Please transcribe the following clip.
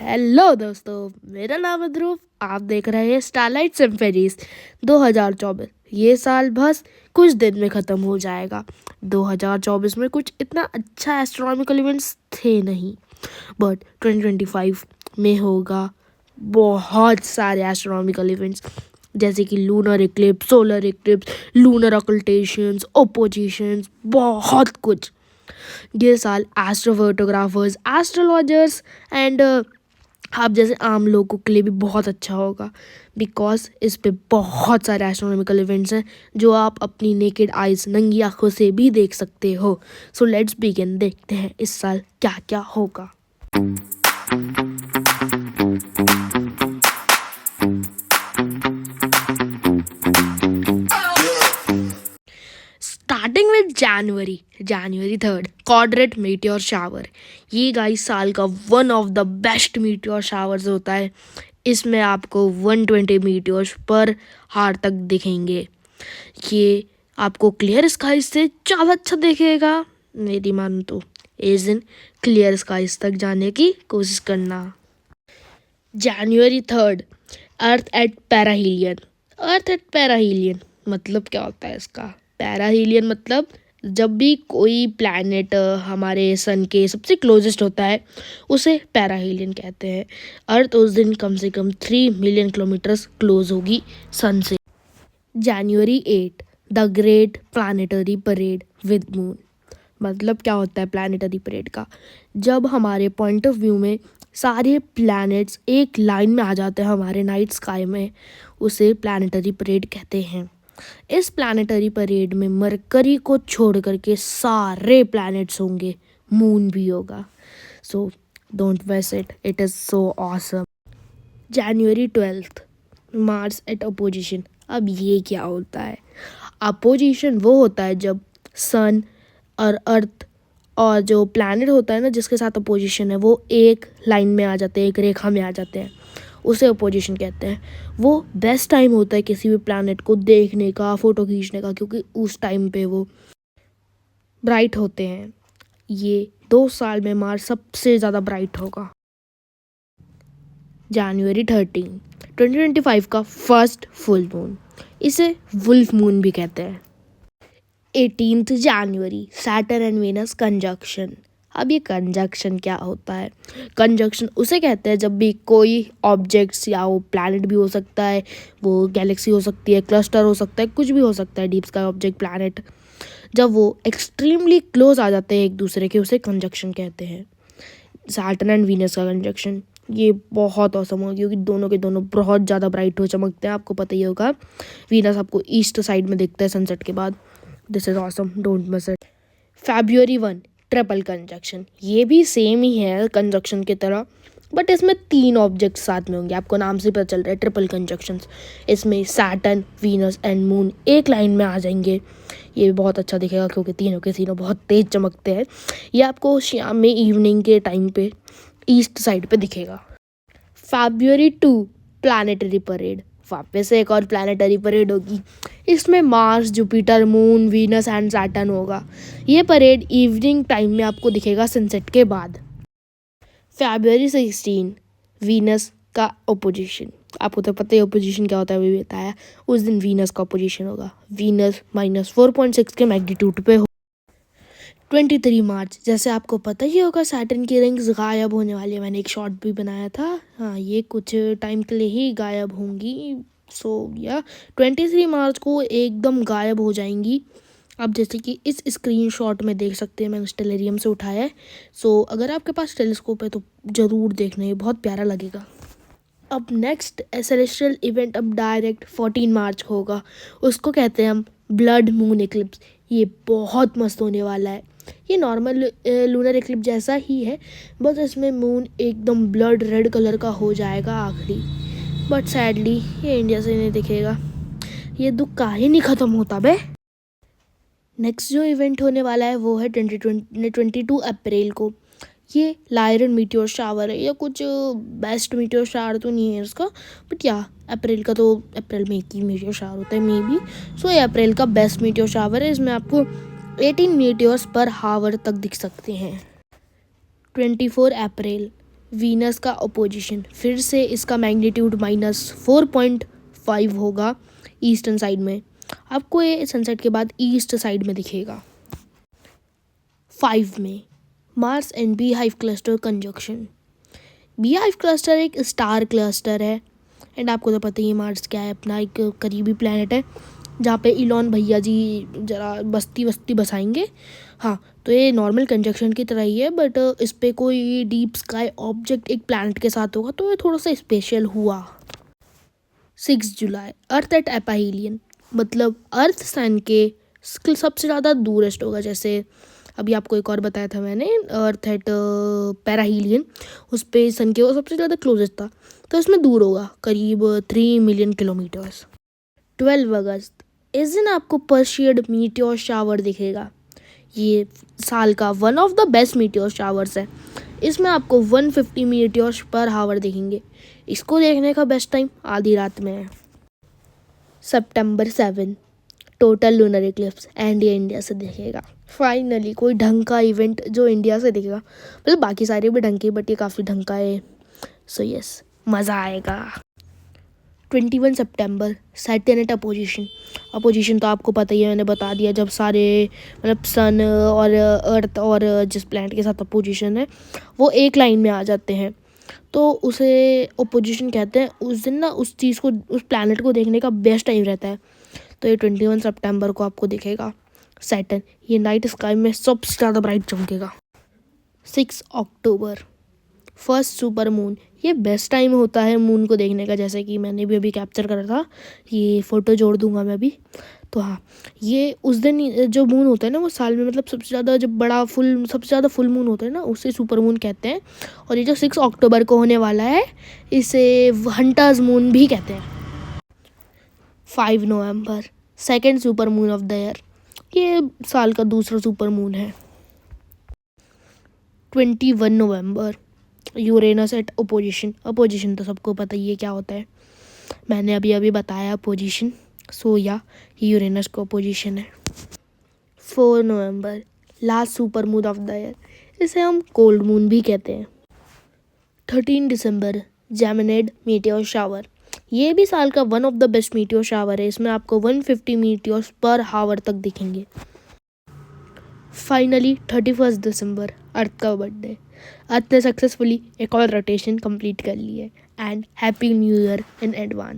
Hello दोस्तों, मेरा नाम है ध्रुव। आप देख रहे हैं स्टारलाइट सिम्फनीज 2024। ये साल बस कुछ दिन में ख़त्म हो जाएगा। 2024 में कुछ इतना अच्छा एस्ट्रोनॉमिकल इवेंट्स थे नहीं, बट 2025 में होगा बहुत सारे एस्ट्रोनॉमिकल इवेंट्स, जैसे कि lunar eclipse, solar eclipse, lunar occultations, oppositions, बहुत कुछ। ये साल एस्ट्रो फोटोग्राफर्स, एस्ट्रोलॉजर्स एंड आप जैसे आम लोगों के लिए भी बहुत अच्छा होगा, बिकॉज इस पे बहुत सारे एस्ट्रोनॉमिकल इवेंट्स हैं जो आप अपनी नेकेड आइज, नंगी आंखों से भी देख सकते हो। सो लेट्स बिगिन, देखते हैं इस साल क्या क्या होगा। Starting with January 3rd, chordate meteor shower. ये गाइस साल का one of the best meteor showers होता है। इसमें आपको 120 मीटियोर्स पर हार तक दिखेंगे। ये आपको क्लियर स्काई से ज़्यादा अच्छा दिखेगा। मेरी मानो तो इस दिन क्लियर स्काइज तक जाने की कोशिश करना। जनवरी 3rd, अर्थ एट पैराहीलियन मतलब क्या होता है इसका? पैराहीलियन मतलब जब भी कोई प्लैनेट हमारे सन के सबसे क्लोजेस्ट होता है उसे पैराहीलियन कहते हैं। अर्थ उस दिन कम से कम 3 मिलियन किलोमीटर्स क्लोज होगी सन से। जनवरी 8, the great planetary parade with moon. मतलब क्या होता है प्लानिटरी परेड का? जब हमारे पॉइंट ऑफ व्यू में सारे प्लैनेट्स एक लाइन में आ जाते हैं हमारे नाइट स्काई में, उसे प्लानिटरी परेड कहते हैं। इस प्लानिटरी परेड में मरकरी को छोड़ करके सारे प्लैनेट्स होंगे, मून भी होगा। So don't miss it, it is so awesome. January 12th, Mars at opposition. अब ये क्या होता है? अपोजिशन वो होता है जब सन और अर्थ और जो प्लैनेट होता है ना जिसके साथ अपोजिशन है, वो एक लाइन में आ जाते हैं, एक रेखा में आ जाते हैं, उसे अपोजिशन कहते हैं। वो बेस्ट टाइम होता है किसी भी प्लैनेट को देखने का, फ़ोटो खींचने का, क्योंकि उस टाइम पे वो ब्राइट होते हैं। ये 2 साल में मार्स सबसे ज़्यादा ब्राइट होगा। जनवरी 13, 2025 का फर्स्ट फुल मून, इसे वुल्फ मून भी कहते हैं। 18th January, Saturn and Venus conjunction. अब ये कंजक्शन क्या होता है? कंजक्शन उसे कहते हैं जब भी कोई ऑब्जेक्ट्स, या वो प्लैनेट भी हो सकता है, वो गैलेक्सी हो सकती है, क्लस्टर हो सकता है, कुछ भी हो सकता है, डीप स्काई ऑब्जेक्ट, प्लैनेट, जब वो एक्सट्रीमली क्लोज आ जाते हैं एक दूसरे के, उसे कंजक्शन कहते हैं। सैटर्न एंड वीनस का कंजक्शन ये बहुत औसम होगा, क्योंकि दोनों के दोनों बहुत ज़्यादा ब्राइट हो चमकते हैं। आपको पता ही होगा, वीनस आपको ईस्ट साइड में दिखता है सनसेट के बाद। This is awesome, don't miss it. February 1, triple conjunction. ये भी सेम ही है कंजक्शन की तरह, बट इसमें 3 ऑब्जेक्ट साथ में होंगे। आपको नाम से पता चल रहा है ट्रिपल कंजक्शंस। इसमें सैटर्न, वीनस एंड मून एक लाइन में आ जाएंगे। ये भी बहुत अच्छा दिखेगा क्योंकि तीनों के तीनों बहुत तेज चमकते हैं। ये आपको शाम में, इवनिंग के टाइम पे ईस्ट साइड पे दिखेगा। February 2, planetary parade. वापस से एक और प्लानिटरी परेड होगी। इसमें Mars, Jupiter, moon, Venus and Saturn होगा। ये परेड इवनिंग टाइम में आपको दिखेगा सनसेट के बाद। February 16, वीनस का ओपोजिशन। आपको तो पता ही ओपोजिशन क्या होता है, भी बताया। उस दिन वीनस का ओपोजिशन होगा। वीनस -4.6 के मैग्नीट्यूड पे हो। 23 मार्च, जैसे आपको पता ही होगा सैटर्न की रिंग्स गायब होने वाली है। मैंने एक शॉर्ट भी बनाया था। हाँ, ये कुछ टाइम के लिए ही गायब होंगी। सो या 23 मार्च को एकदम गायब हो जाएंगी। अब जैसे कि इस स्क्रीनशॉट में देख सकते हैं, मैंने स्टेलेरियम से उठाया है। सो अगर आपके पास टेलीस्कोप है तो ज़रूर देखना, ये बहुत प्यारा लगेगा। अब नेक्स्ट सेलेस्टियल इवेंट अब डायरेक्ट 14 मार्च को होगा। उसको कहते हैं हम ब्लड मून इक्लिप्स। ये बहुत मस्त होने वाला है। ये नॉर्मल लूनर इक्लिप्स जैसा ही है, बस इसमें मून एकदम ब्लड रेड कलर का हो जाएगा आखिरी। बट सैडली ये इंडिया से नहीं दिखेगा। ये दुख काहे नहीं ख़त्म होता बे। नेक्स्ट जो इवेंट होने वाला है वो है 22 अप्रैल को। ये लायरन मीटियोर शावर है, या कुछ बेस्ट मीटियोर शावर तो नहीं है इसका, बट या अप्रैल का तो अप्रैल में एक ही मीटियोर शावर होता है मे बी। सो ये अप्रैल का बेस्ट मीटियोर शावर है। इसमें आपको 18 मीटियोर्स पर हावर तक दिख सकते हैं। 24 अप्रैल, वीनस का अपोजिशन, फिर से इसका मैग्नीट्यूड -4.5 होगा ईस्टर्न साइड में। आपको ये सनसेट के बाद ईस्ट साइड में दिखेगा। 5 में Mars and bee hive cluster conjunction. Bee hive cluster एक स्टार क्लस्टर है एंड आपको तो पता ही है मार्स क्या है, अपना एक करीबी प्लैनेट है जहाँ पे इलॉन भैया जी ज़रा बस्ती बसाएंगे। हाँ, तो ये नॉर्मल कंजक्शन की तरह ही है, बट इस पर कोई डीप स्काई ऑब्जेक्ट एक प्लैनेट के साथ होगा तो ये थोड़ा सा स्पेशल हुआ। 6 जुलाई अर्थ एट एपाहिलियन, मतलब अर्थ सन के सबसे ज़्यादा दूरेस्ट होगा। जैसे अभी आपको एक और बताया था मैंने, अर्थ एट पैराहीलियन, उस पे सन के वो सबसे ज़्यादा क्लोजेस्ट था, तो इसमें दूर होगा करीब 3 मिलियन किलोमीटर्स। 12 अगस्त, इस दिन आपको पर्शियड मीटियोर शावर दिखेगा। ये साल का one of the best meteor showers है। इसमें आपको 150 मीटियोर्स पर हावर दिखेंगे। इसको देखने का बेस्ट टाइम आधी रात में है। सितंबर 7, टोटल लूनर इक्लिप्स एंड ये इंडिया से दिखेगा। फाइनली कोई ढंग का इवेंट जो इंडिया से दिखेगा, मतलब बाकी सारे भी ढंग के, बट ये काफ़ी ढंग का है। सो यस, मज़ा आएगा। 21 सितंबर सैटर्न एट अपोजिशन तो आपको पता ही है, मैंने बता दिया। जब सारे मतलब सन और अर्थ और जिस प्लैनेट के साथ अपोजिशन है वो एक लाइन में आ जाते हैं तो उसे अपोजिशन कहते हैं। उस दिन ना उस चीज़ को, उस प्लैनेट को देखने का बेस्ट टाइम रहता है। तो ये 21 सितंबर को आपको दिखेगा सैटर्न। ये नाइट स्काई में सबसे ज़्यादा ब्राइट चमकेगा। 6 अक्टूबर फर्स्ट सुपर मून। ये बेस्ट टाइम होता है मून को देखने का, जैसे कि मैंने भी अभी कैप्चर करा था, ये फ़ोटो जोड़ दूंगा मैं अभी। तो हाँ, ये उस दिन जो मून होता है ना वो साल में मतलब सबसे ज़्यादा जब बड़ा सबसे ज़्यादा फुल मून होता है ना उसे सुपर मून कहते हैं। और ये जो 6 अक्टूबर को होने वाला है इसे हंटर्स मून भी कहते हैं। 5 नवंबर second super moon of the year. ये साल का दूसरा सुपर मून है। 21 नवंबर यूरेनस एट अपोजिशन तो सबको पता ही है क्या होता है, मैंने अभी बताया अपोजिशन। सो या यूरेनस को अपोजिशन है। 4 नवंबर last super moon of the year, इसे हम कोल्ड मून भी कहते हैं। 13 दिसंबर जैमिनेड मीटियोर शावर। ये भी साल का one of the best meteor shower है। इसमें आपको 150 मीटियोर्स पर हावर तक दिखेंगे। फाइनली 31 दिसंबर अर्थ का बर्थडे। अर्थ ने सक्सेसफुली एक और रोटेशन कंप्लीट कर ली है and happy new year in advance.